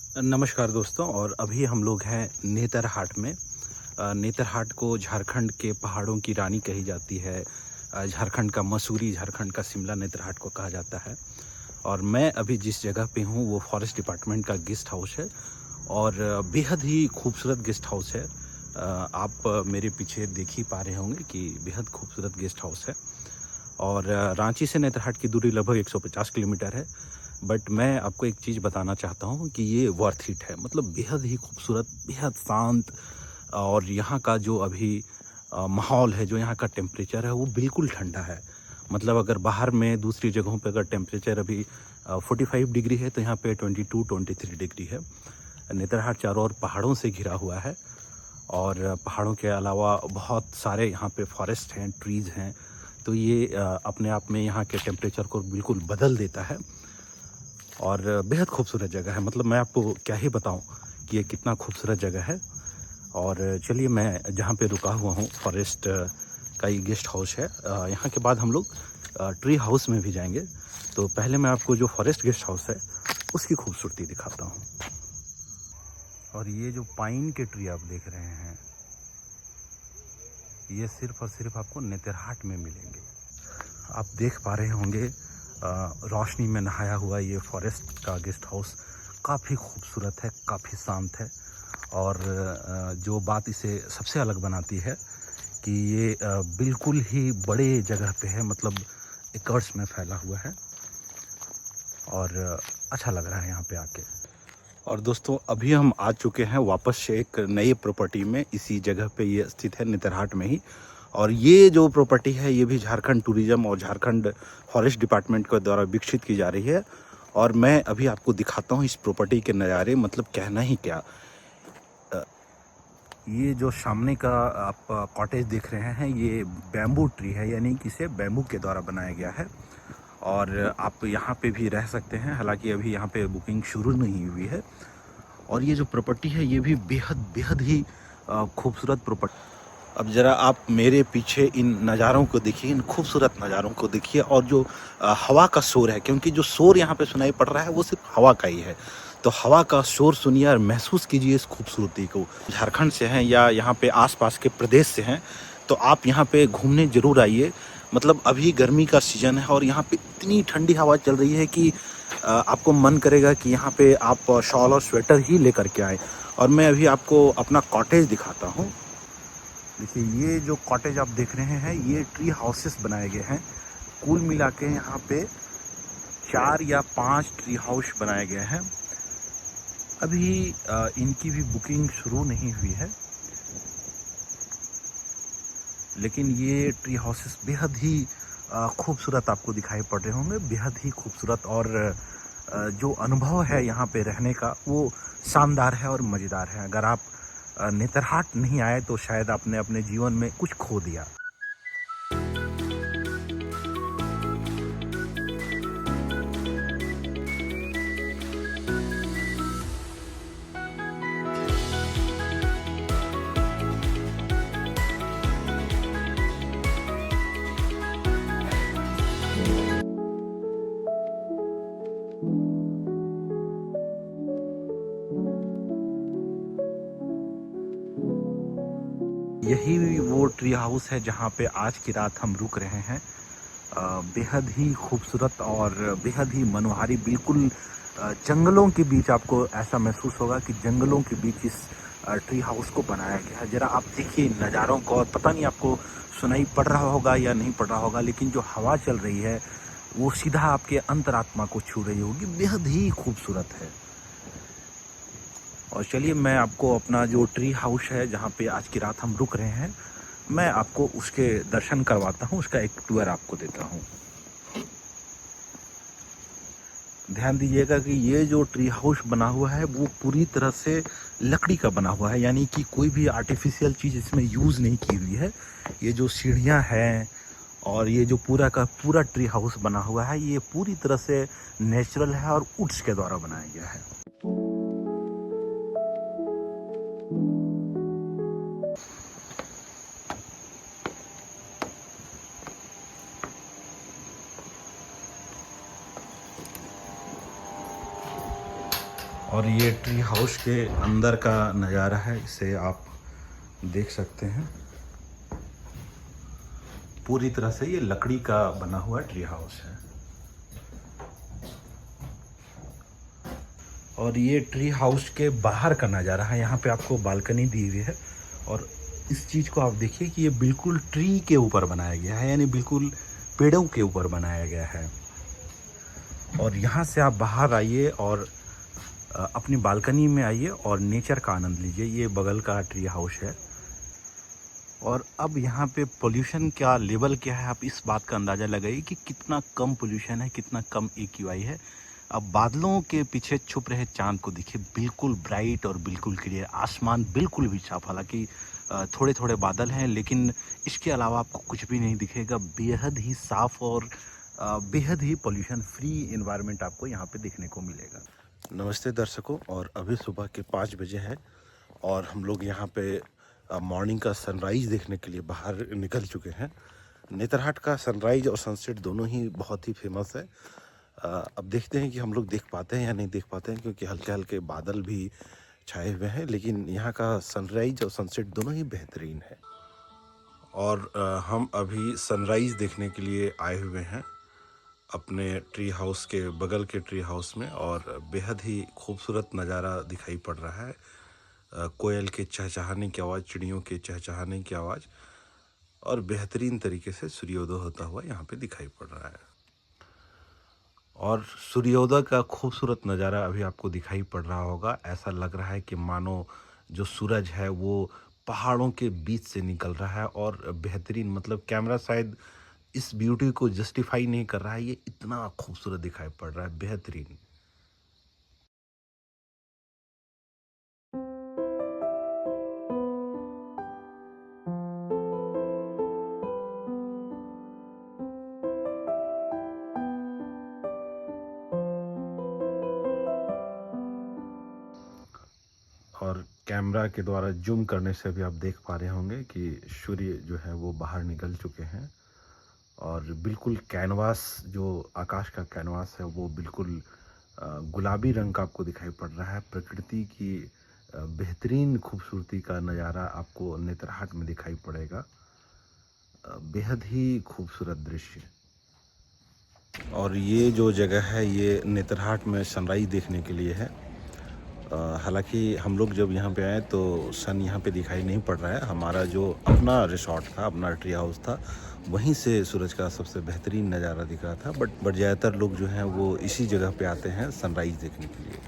नमस्कार दोस्तों। और अभी हम लोग हैं नेतरहाट में। नेतरहाट को झारखंड के पहाड़ों की रानी कही जाती है। झारखंड का मसूरी, झारखंड का शिमला नेतरहाट को कहा जाता है। और मैं अभी जिस जगह पे हूँ वो फॉरेस्ट डिपार्टमेंट का गेस्ट हाउस है और बेहद ही खूबसूरत गेस्ट हाउस है। आप मेरे पीछे देख ही पा रहे होंगे कि बेहद खूबसूरत गेस्ट हाउस है। और रांची से नेतरहाट की दूरी लगभग 150 किलोमीटर है। बट मैं आपको एक चीज़ बताना चाहता हूँ कि ये वर्थ इट है। मतलब बेहद ही खूबसूरत, बेहद शांत। और यहाँ का जो अभी माहौल है, जो यहाँ का टेम्परेचर है वो बिल्कुल ठंडा है। मतलब अगर बाहर में दूसरी जगहों पे अगर टेम्परेचर अभी 45 डिग्री है तो यहाँ पे 22-23 डिग्री है। नेतरहाट चारों ओर पहाड़ों से घिरा हुआ है और पहाड़ों के अलावा बहुत सारे यहाँ पे फॉरेस्ट हैं, ट्रीज़ हैं। तो ये अपने आप में यहाँ के टेम्परेचर को बिल्कुल बदल देता है और बेहद खूबसूरत जगह है। मतलब मैं आपको क्या ही बताऊं कि ये कितना खूबसूरत जगह है। और चलिए, मैं जहाँ पे रुका हुआ हूँ फॉरेस्ट का ये गेस्ट हाउस है। यहाँ के बाद हम लोग ट्री हाउस में भी जाएंगे। तो पहले मैं आपको जो फॉरेस्ट गेस्ट हाउस है उसकी खूबसूरती दिखाता हूँ। और ये जो पाइन के ट्री आप देख रहे हैं, ये सिर्फ और सिर्फ आपको नेतरहाट में मिलेंगे। आप देख पा रहे होंगे रोशनी में नहाया हुआ ये फॉरेस्ट का गेस्ट हाउस काफ़ी खूबसूरत है, काफ़ी शांत है। और जो बात इसे सबसे अलग बनाती है कि ये बिल्कुल ही बड़े जगह पे है। मतलब एकर्स में फैला हुआ है और अच्छा लग रहा है यहाँ पे आके। और दोस्तों, अभी हम आ चुके हैं वापस से एक नई प्रॉपर्टी में। इसी जगह पे ये स्थित है, नेतरहाट में ही। और ये जो प्रॉपर्टी है ये भी झारखंड टूरिज्म और झारखंड फॉरेस्ट डिपार्टमेंट के द्वारा विकसित की जा रही है। और मैं अभी आपको दिखाता हूँ इस प्रॉपर्टी के नज़ारे। मतलब कहना ही क्या। ये जो सामने का आप कॉटेज देख रहे हैं, ये बैम्बू ट्री है, यानी कि इसे बैम्बू के द्वारा बनाया गया है। और आप यहाँ पे भी रह सकते हैं, हालांकि अभी यहाँ पे बुकिंग शुरू नहीं हुई है। और ये जो प्रॉपर्टी है ये भी बेहद बेहद ही खूबसूरत प्रॉपर्टी। अब ज़रा आप मेरे पीछे इन नज़ारों को देखिए, इन खूबसूरत नज़ारों को देखिए। और जो हवा का शोर है, क्योंकि जो शोर यहाँ पे सुनाई पड़ रहा है वो सिर्फ हवा का ही है। तो हवा का शोर सुनिए और महसूस कीजिए इस खूबसूरती को। झारखंड से हैं या यहाँ पे आसपास के प्रदेश से हैं तो आप यहाँ पे घूमने ज़रूर आइए। मतलब अभी गर्मी का सीज़न है और यहाँ पे इतनी ठंडी हवा चल रही है कि आपको मन करेगा कि यहाँ पे आप शॉल और स्वेटर ही लेकर के आए। और मैं अभी आपको अपना कॉटेज दिखाता हूँ। देखिए, ये जो कॉटेज आप देख रहे हैं ये ट्री हाउसेस बनाए गए हैं। कुल मिला के यहाँ पे 4 या 5 ट्री हाउस बनाए गए हैं। अभी इनकी भी बुकिंग शुरू नहीं हुई है, लेकिन ये ट्री हाउसेस बेहद ही खूबसूरत आपको दिखाई पड़ रहे होंगे, बेहद ही खूबसूरत। और जो अनुभव है यहाँ पे रहने का वो शानदार है और मज़ेदार है। अगर आप नेतरहाट नहीं आए तो शायद आपने अपने जीवन में कुछ खो दिया। यही वो ट्री हाउस है जहाँ पे आज की रात हम रुक रहे हैं। बेहद ही खूबसूरत और बेहद ही मनोहारी, बिल्कुल जंगलों के बीच आपको ऐसा महसूस होगा कि जंगलों के बीच इस ट्री हाउस को बनाया गया है। ज़रा आप देखिए नज़ारों को। और पता नहीं आपको सुनाई पड़ रहा होगा या नहीं पड़ रहा होगा, लेकिन जो हवा चल रही है वो सीधा आपके अंतरात्मा को छू रही होगी। बेहद ही खूबसूरत है। और चलिए, मैं आपको अपना जो ट्री हाउस है जहाँ पे आज की रात हम रुक रहे हैं, मैं आपको उसके दर्शन करवाता हूँ, उसका एक टूर आपको देता हूँ। ध्यान दीजिएगा कि ये जो ट्री हाउस बना हुआ है वो पूरी तरह से लकड़ी का बना हुआ है, यानी कि कोई भी आर्टिफिशियल चीज़ इसमें यूज़ नहीं की हुई है। ये जो सीढ़ियाँ हैं और ये जो पूरा का पूरा ट्री हाउस बना हुआ है ये पूरी तरह से नेचुरल है और वुड्स के द्वारा बनाया गया है। और ये ट्री हाउस के अंदर का नज़ारा है, इसे आप देख सकते हैं। पूरी तरह से ये लकड़ी का बना हुआ ट्री हाउस है। और ये ट्री हाउस के बाहर का नज़ारा है। यहाँ पे आपको बालकनी दी हुई है और इस चीज़ को आप देखिए कि ये बिल्कुल ट्री के ऊपर बनाया गया है, यानी बिल्कुल पेड़ों के ऊपर बनाया गया है। और यहाँ से आप बाहर आइए और अपनी बालकनी में आइए और नेचर का आनंद लीजिए। ये बगल का ट्री हाउस है। और अब यहाँ पे पोल्यूशन का लेवल क्या है, आप इस बात का अंदाज़ा लगाइए कि कितना कम पोल्यूशन है, कितना कम AQI है। अब बादलों के पीछे छुप रहे चांद को देखिए, बिल्कुल ब्राइट और बिल्कुल क्लियर। आसमान बिल्कुल भी साफ, हालांकि थोड़े थोड़े बादल हैं, लेकिन इसके अलावा आपको कुछ भी नहीं दिखेगा। बेहद ही साफ और बेहद ही पोल्यूशन फ्री एनवायरनमेंट आपको यहाँ पे देखने को मिलेगा। नमस्ते दर्शकों, और अभी सुबह के 5 बजे है और हम लोग यहाँ पे मॉर्निंग का सनराइज़ देखने के लिए बाहर निकल चुके हैं। नेतरहाट का सनराइज़ और सनसेट दोनों ही बहुत ही फेमस है। अब देखते हैं कि हम लोग देख पाते हैं या नहीं देख पाते हैं, क्योंकि हल्के हल्के बादल भी छाए हुए हैं, लेकिन यहाँ का सनराइज़ और सनसेट दोनों ही बेहतरीन है। और हम अभी सनराइज़ देखने के लिए आए हुए हैं अपने ट्री हाउस के बगल के ट्री हाउस में, और बेहद ही खूबसूरत नज़ारा दिखाई पड़ रहा है। कोयल के चहचहाने की आवाज़, चिड़ियों के चहचहाने की आवाज़, और बेहतरीन तरीके से सूर्योदय होता हुआ यहाँ पे दिखाई पड़ रहा है। और सूर्योदय का खूबसूरत नज़ारा अभी आपको दिखाई पड़ रहा होगा। ऐसा लग रहा है कि मानो जो सूरज है वो पहाड़ों के बीच से निकल रहा है, और बेहतरीन, मतलब कैमरा शायद इस ब्यूटी को जस्टिफाई नहीं कर रहा है, ये इतना खूबसूरत दिखाई पड़ रहा है, बेहतरीन। और कैमरा के द्वारा जूम करने से भी आप देख पा रहे होंगे कि सूर्य जो है वो बाहर निकल चुके हैं, और बिल्कुल कैनवास, जो आकाश का कैनवास है वो बिल्कुल गुलाबी रंग का आपको दिखाई पड़ रहा है। प्रकृति की बेहतरीन खूबसूरती का नज़ारा आपको नेतरहाट में दिखाई पड़ेगा। बेहद ही खूबसूरत दृश्य। और ये जो जगह है ये नेतरहाट में सनराइज़ देखने के लिए है। हालांकि हम लोग जब यहाँ पे आए तो सन यहाँ पे दिखाई नहीं पड़ रहा है। हमारा जो अपना रिसॉर्ट था, अपना ट्री हाउस था, वहीं से सूरज का सबसे बेहतरीन नज़ारा दिख रहा था। बट ज़्यादातर लोग जो हैं वो इसी जगह पे आते हैं सनराइज़ देखने के लिए।